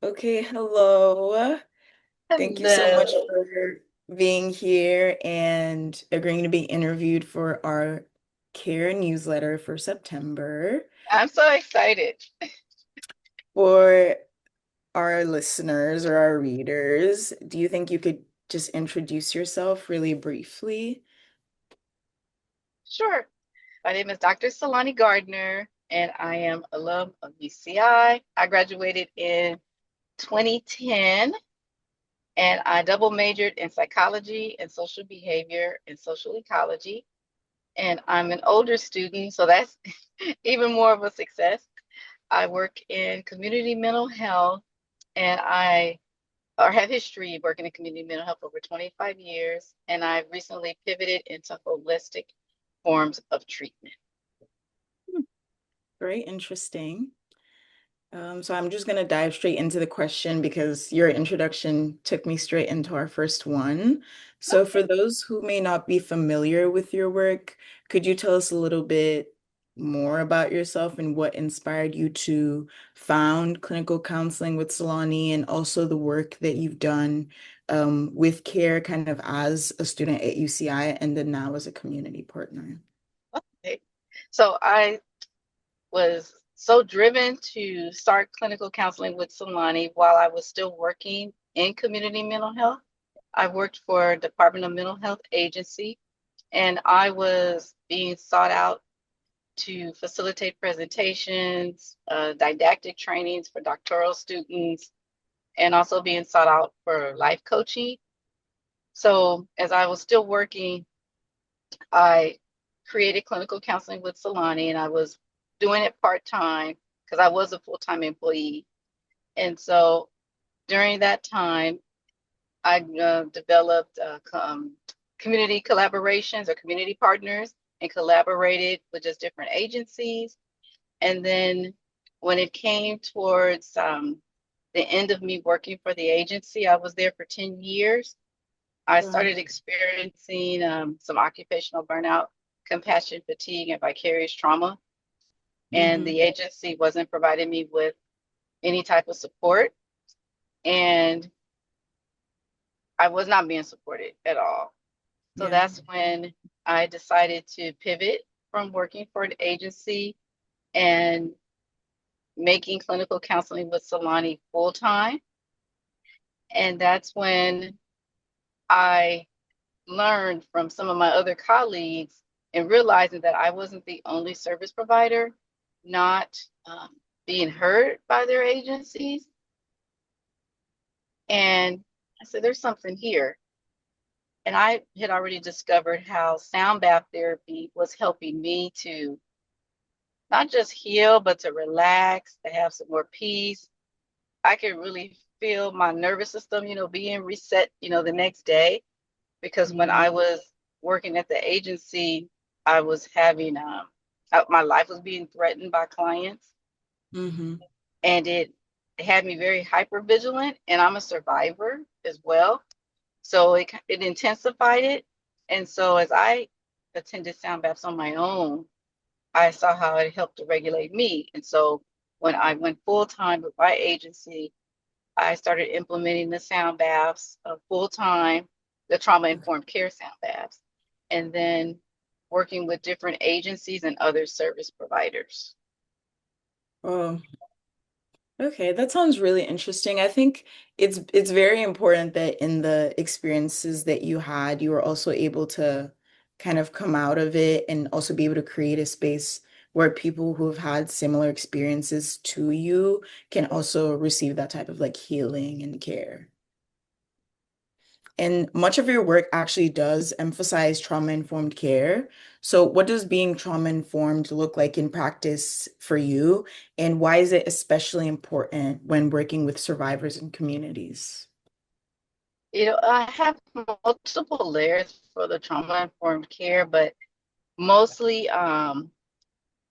Okay, hello. Thank you so much Hello. for being here and agreeing to be interviewed for our care newsletter for September. I'm so excited. For our listeners or our readers, do you think you could just introduce yourself really briefly? Sure. My name is Dr. Tselane Gardner, and I am alum of UCI. I graduated in 2010, and I double majored in psychology and social behavior and social ecology. And I'm an older student, so that's even more of a success. I work in community mental health, and I or have history working in community mental health over 25 years, and I've recently pivoted into holistic forms of treatment. Hmm, very interesting. So I'm just going to dive straight into the question because your introduction took me straight into our first one. So for those who may not be familiar with your work, could you tell us a little bit more about yourself and what inspired you to found clinical counseling with Solani and also the work that you've done with care kind of as a student at UCI and then now as a community partner? Okay. So I was so driven to start clinical counseling with Tselane while I was still working in community mental health. I worked for Department of Mental Health Agency, and I was being sought out to facilitate presentations, didactic trainings for doctoral students, and also being sought out for life coaching. So as I was still working, I created clinical counseling with Tselane, and I was doing it part-time because I was a full-time employee. And so during that time, I developed community collaborations or community partners and collaborated with just different agencies. And then when it came towards the end of me working for the agency, I was there for 10 years. I Wow. started experiencing some occupational burnout, compassion fatigue, and vicarious trauma. And Mm-hmm. the agency wasn't providing me with any type of support. And I was not being supported at all. So Yeah. that's when I decided to pivot from working for an agency and making clinical counseling with Tselane full time. And that's when I learned from some of my other colleagues and realizing that I wasn't the only service provider not being heard by their agencies. And I said, there's something here. And I had already discovered how sound bath therapy was helping me to not just heal, but to relax, to have some more peace. I could really feel my nervous system, being reset, the next day. Because when I was working at the agency, I was having my life was being threatened by clients, Mm-hmm. and it had me very hyper vigilant. And I'm a survivor as well, so it intensified it. And so as I attended sound baths on my own, I saw how it helped to regulate me. And so when I went full time with my agency, I started implementing the sound baths full time, the trauma informed care sound baths, and then working with different agencies and other service providers. Oh, okay, that sounds really interesting. I think it's very important that in the experiences that you had, you were also able to kind of come out of it and also be able to create a space where people who have had similar experiences to you can also receive that type of like healing and care. And much of your work actually does emphasize trauma-informed care. So, what does being trauma-informed look like in practice for you? And why is it especially important when working with survivors and communities? I have multiple layers for the trauma informed care, but mostly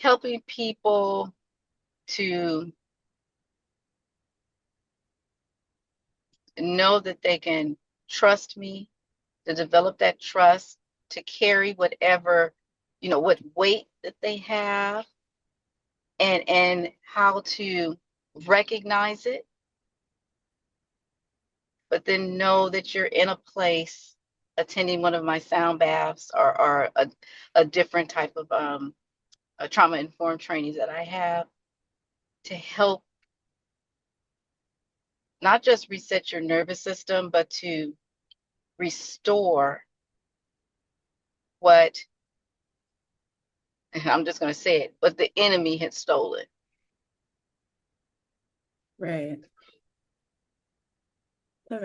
helping people to know that they can trust me, to develop that trust, to carry whatever, what weight that they have, and how to recognize it but then know that you're in a place attending one of my sound baths or a different type of a trauma informed trainings that I have to help not just reset your nervous system, but to restore what, I'm just going to say it, what the enemy had stolen. Right. That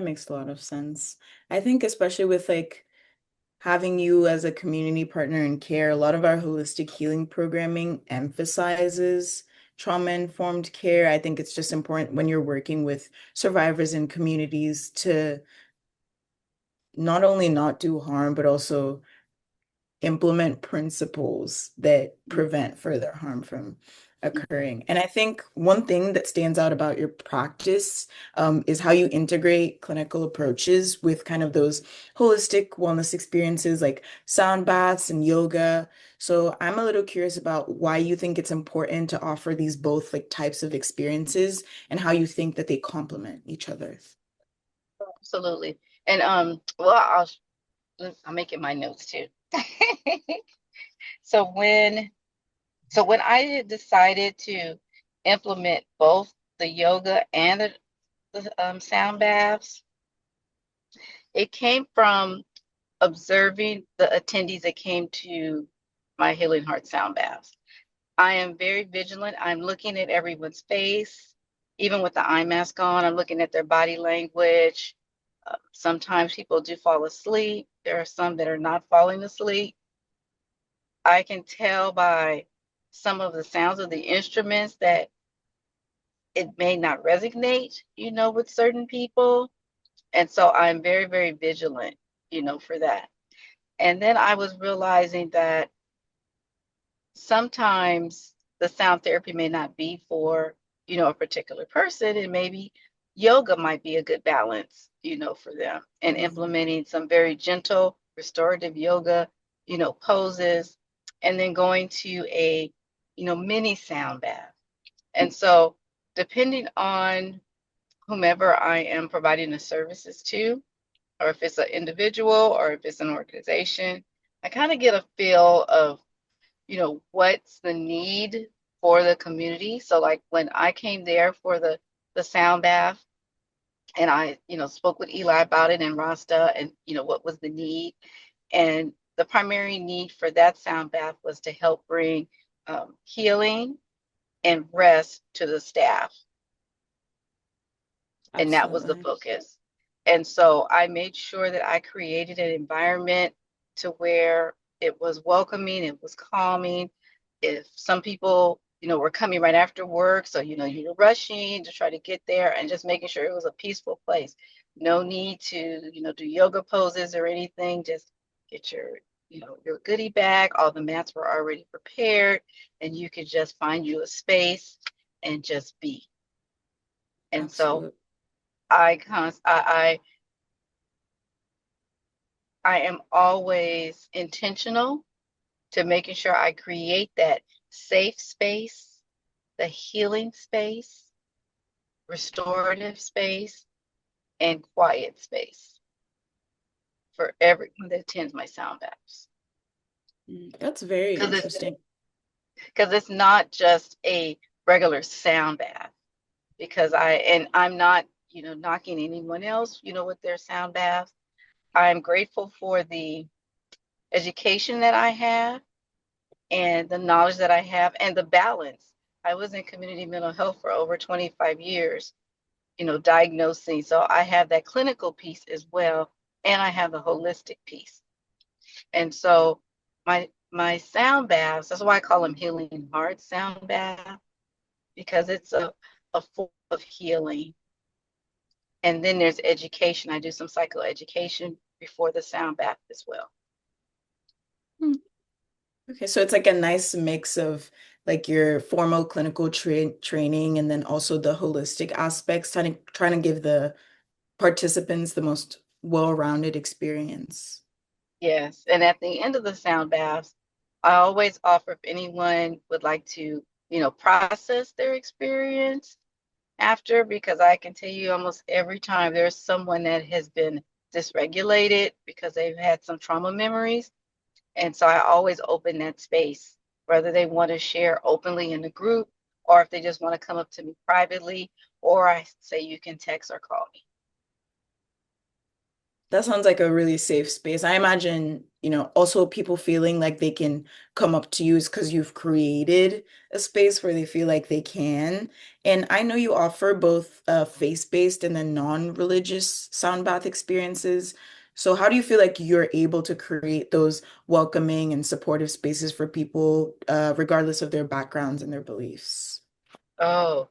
makes a lot of sense. I think especially with like having you as a community partner in care, a lot of our holistic healing programming emphasizes trauma-informed care. I think it's just important when you're working with survivors in communities to not only not do harm, but also implement principles that prevent further harm from occurring. And I think one thing that stands out about your practice is how you integrate clinical approaches with kind of those holistic wellness experiences like sound baths and yoga. So I'm a little curious about why you think it's important to offer these both like types of experiences and how you think that they complement each other. Absolutely. And well, I'm making my notes too. So when I decided to implement both the yoga and the sound baths, it came from observing the attendees that came to my Healing Heart sound baths. I am very vigilant. I'm looking at everyone's face, even with the eye mask on. I'm looking at their body language. Sometimes people do fall asleep. There are some that are not falling asleep. I can tell by some of the sounds of the instruments that it may not resonate, with certain people. And so I'm very, very vigilant, for that. And then I was realizing that sometimes the sound therapy may not be for, a particular person, and maybe yoga might be a good balance, for them, and Mhm. implementing some very gentle restorative yoga, poses, and then going to a, mini sound bath. And so depending on whomever I am providing the services to, or if it's an individual or if it's an organization, I kind of get a feel of, what's the need for the community. So like when I came there for the sound bath and I, spoke with Eli about it and Rasta and, what was the need. And the primary need for that sound bath was to help bring healing and rest to the staff. And that was the Absolutely. focus. And so I made sure that I created an environment to where it was welcoming, it was calming. If some people, were coming right after work, so you're rushing to try to get there and just making sure it was a peaceful place. No need to, do yoga poses or anything. Just get your goodie bag. All the mats were already prepared, and you could just find you a space and just be. And so Absolutely. I const I am always intentional to making sure I create that safe space, the healing space, restorative space, and quiet space for everyone that attends my sound baths. That's very Because it's interesting. because it's not just a regular sound bath. Because I'm not, knocking anyone else, with their sound baths. I'm grateful for the education that I have and the knowledge that I have and the balance. I was in community mental health for over 25 years, diagnosing. So I have that clinical piece as well, and I have the holistic piece. And so my sound baths, that's why I call them healing heart sound bath, because it's a form of healing. And then there's education. I do some psychoeducation before the sound bath as well. Hmm. Okay, so it's like a nice mix of like your formal clinical training and then also the holistic aspects, trying to give the participants the most well-rounded experience. Yes, and at the end of the sound baths, I always offer if anyone would like to, process their experience after, because I can tell you almost every time there's someone that has been dysregulated because they've had some trauma memories. And so I always open that space, whether they want to share openly in the group or if they just want to come up to me privately, or I say you can text or call me. That sounds like a really safe space. I imagine, also people feeling like they can come up to you is because you've created a space where they feel like they can. And I know you offer both faith-based and then non-religious sound bath experiences. So how do you feel like you're able to create those welcoming and supportive spaces for people, regardless of their backgrounds and their beliefs? Oh,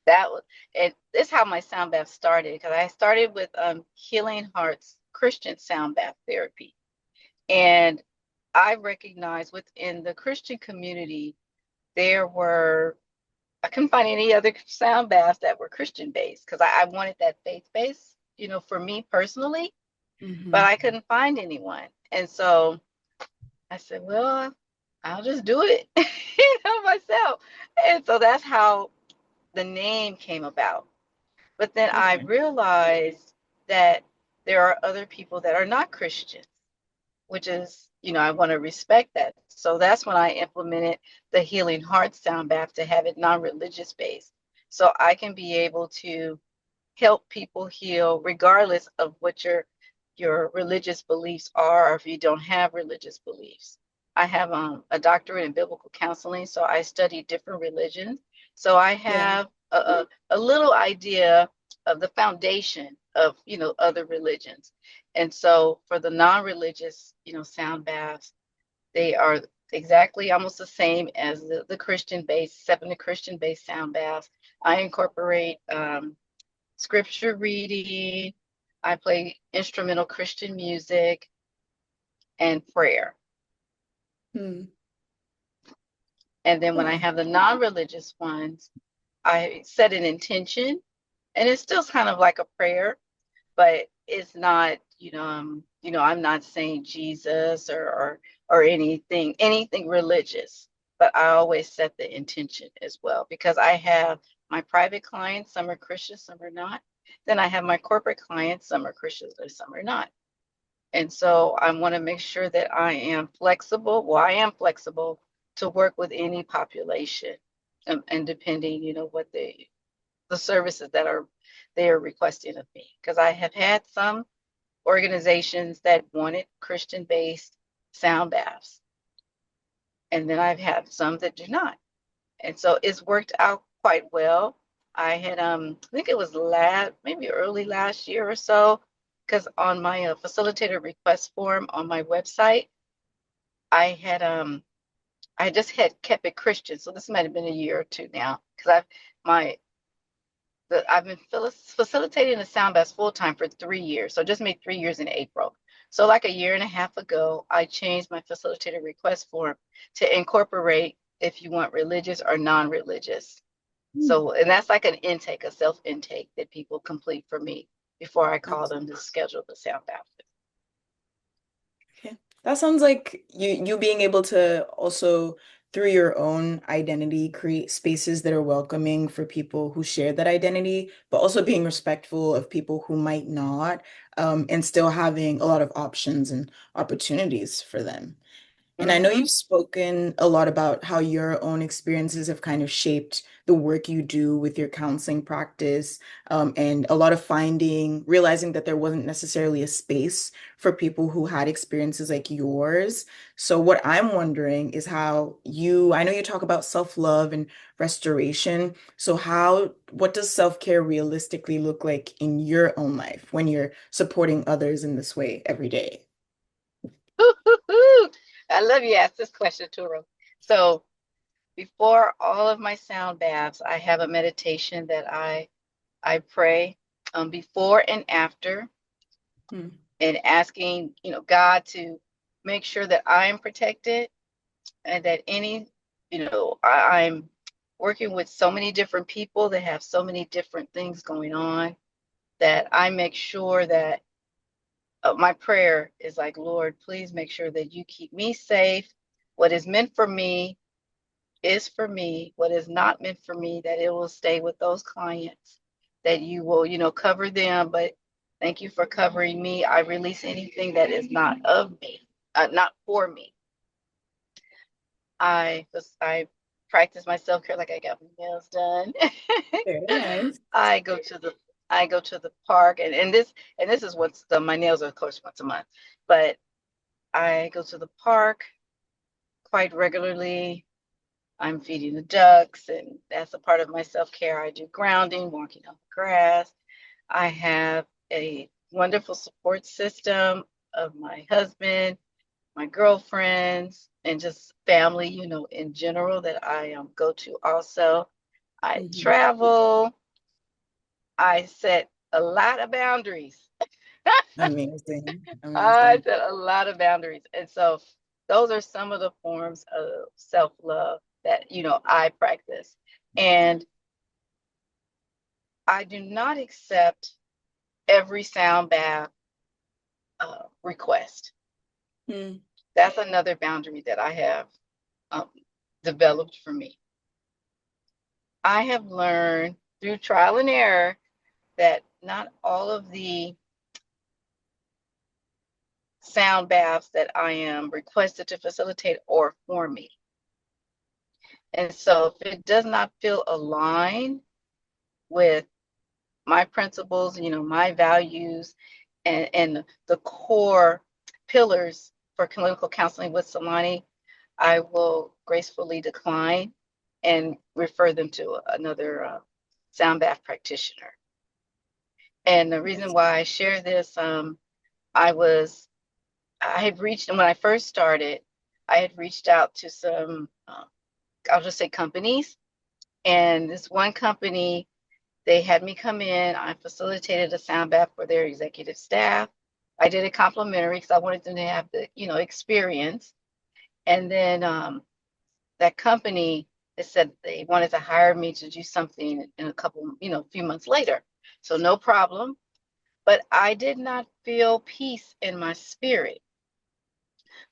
that was, and this is how my sound bath started, because I started with Healing Hearts Christian sound bath therapy. And I recognized within the Christian community, there were, I couldn't find any other sound baths that were Christian based because I wanted that faith base, for me personally, but Hmm. I couldn't find anyone. And so I said, well, I'll just do it, myself. And so that's how the name came about. But then I Okay. realized that there are other people that are not Christians, which is, I want to respect that. So that's when I implemented the Healing Heart sound bath to have it non-religious based. So I can be able to help people heal regardless of what your religious beliefs are, or if you don't have religious beliefs. I have a doctorate in biblical counseling, so I study different religions. So I Yeah. have a little idea of the foundation of other religions. And so for the non-religious sound baths, they are exactly almost the same as the Christian based, except in the Christian based sound baths I incorporate scripture reading, I play instrumental Christian music, and prayer. Hmm. And then when I Huh. have the non-religious ones, I set an intention, and it's still kind of like a prayer, but it's not, I'm not saying Jesus or anything religious, but I always set the intention as well because I have my private clients, some are Christian, some are not. Then I have my corporate clients, some are Christians and some are not. And so I want to make sure that I am flexible. Well, I am flexible to work with any population, and depending, what the services that are they are requesting of me. Because I have had some organizations that wanted Christian-based sound baths, and then I've had some that do not. And so it's worked out quite well. I had I think it was maybe early last year or so, because on my facilitator request form on my website, I had I just had kept it Christian. So this might have been a year or two now, because my I've been facilitating the sound baths full time for 3 years. So just made 3 years in April. So like a year and a half ago, I changed my facilitator request form to incorporate if you want religious or non-religious. So, and that's like an intake, a self intake that people complete for me before I call them to schedule the sound bath. Okay. That sounds like you being able to also, through your own identity, create spaces that are welcoming for people who share that identity, but also being respectful of people who might not, and still having a lot of options and opportunities for them. And I know Mm-hmm. you've spoken a lot about how your own experiences have kind of shaped the work you do with your counseling practice, and a lot of realizing that there wasn't necessarily a space for people who had experiences like yours. So, what I'm wondering is I know you talk about self-love and restoration. So, what does self-care realistically look like in your own life when you're supporting others in this way every day? I love you asked this question, Turo. So before all of my sound baths, I have a meditation that I pray before and after, Hmm. and asking, God to make sure that I'm protected and that I'm working with so many different people that have so many different things going on, that I make sure that my prayer is like, Lord, please make sure that you keep me safe. What is meant for me is for me, what is not meant for me, that it will stay with those clients, that you will, cover them, but thank you for covering me. I release anything that is not of me, not for me. I practice my self-care like I got my nails done. Very nice. I go to the I go to the park and this is my nails are of course once a month, but I go to the park quite regularly. I'm feeding the ducks, and that's a part of my self-care. I do grounding, walking on the grass. I have a wonderful support system of my husband, my girlfriends, and just family, in general that I go to also. I Mhm. travel. I set a lot of boundaries. Amazing. I Amazing. set a lot of boundaries. And so those are some of the forms of self-love that, I practice. And I do not accept every sound bath request. Mm. That's another boundary that I have um, developed for me. I have learned through trial and error that not all of the sound baths that I am requested to facilitate are for me. And so if it does not feel aligned with my principles, my values, and the core pillars for clinical counseling with Tselane, I will gracefully decline and refer them to another sound bath practitioner. And the reason Yes. why I share this, I was I had reached, and when I first started, I had reached out to some, I'll just say companies. And this one company, they had me come in. I facilitated a sound bath for their executive staff. I did it complimentary because I wanted them to have the, experience. And then that company, they said they wanted to hire me to do something in a couple, few months later. So no problem. But I did not feel peace in my spirit.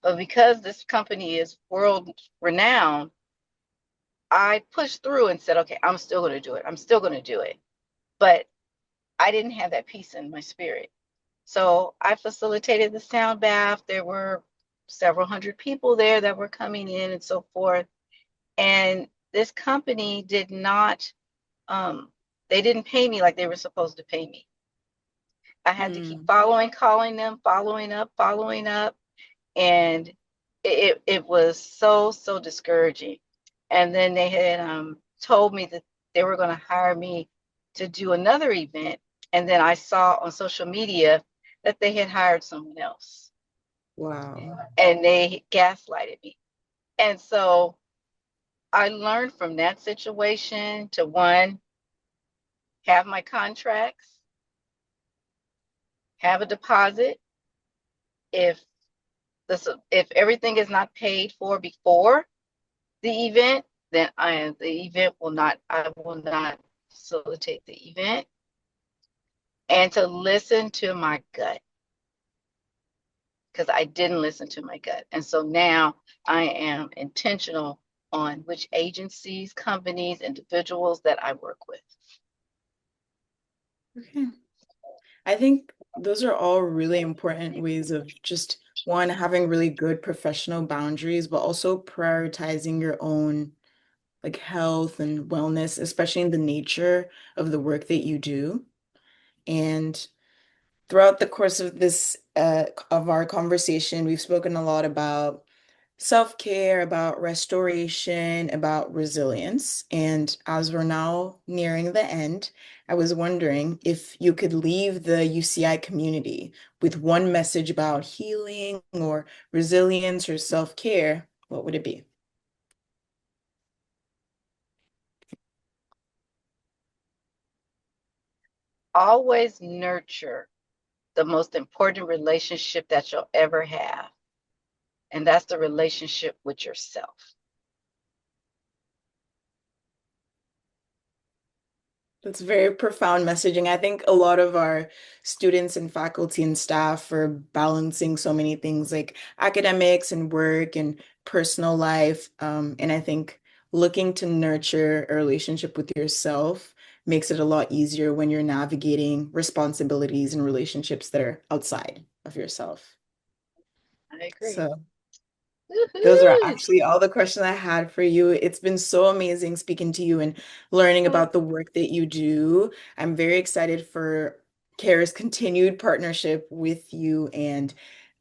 But because this company is world renowned, I pushed through and said, okay, I'm still going to do it. I'm still going to do it. But I didn't have that peace in my spirit. So I facilitated the sound bath. There were several hundred people there that were coming in and so forth. And this company did not, they didn't pay me like they were supposed to pay me. I had to keep Mm. calling them, following up. And it was so discouraging. And then they had told me that they were going to hire me to do another event, and then I saw on social media that they had hired someone else, Wow. and they gaslighted me. And so I learned from that situation to, one, have my contracts, have a deposit. If this if everything is not paid for before the event, then I will not facilitate the event. And to listen to my gut, because I didn't listen to my gut. And so now I am intentional on which agencies, companies, individuals that I work with. Okay. I think those are all really important ways of just one, having really good professional boundaries, but also prioritizing your own like health and wellness, especially in the nature of the work that you do. And throughout the course of this of our conversation, we've spoken a lot about self-care, about restoration, about resilience. And as we're now nearing the end, I was wondering if you could leave the UCI community with one message about healing or resilience or self-care, what would it be? Always nurture the most important relationship that you'll ever have, and that's the relationship with yourself. That's very profound messaging. I think a lot of our students and faculty and staff are balancing so many things like academics and work and personal life. And I think looking to nurture a relationship with yourself makes it a lot easier when you're navigating responsibilities and relationships that are outside of yourself. I agree. So those are Woohoo! actually all the questions I had for you. It's been so amazing speaking to you and learning about the work that you do. I'm very excited for CARE's continued partnership with you and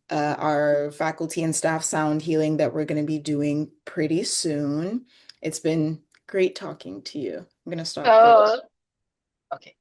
our faculty and staff sound healing that we're going to be doing pretty soon. It's been great talking to you. I'm going to stop the Oh, okay.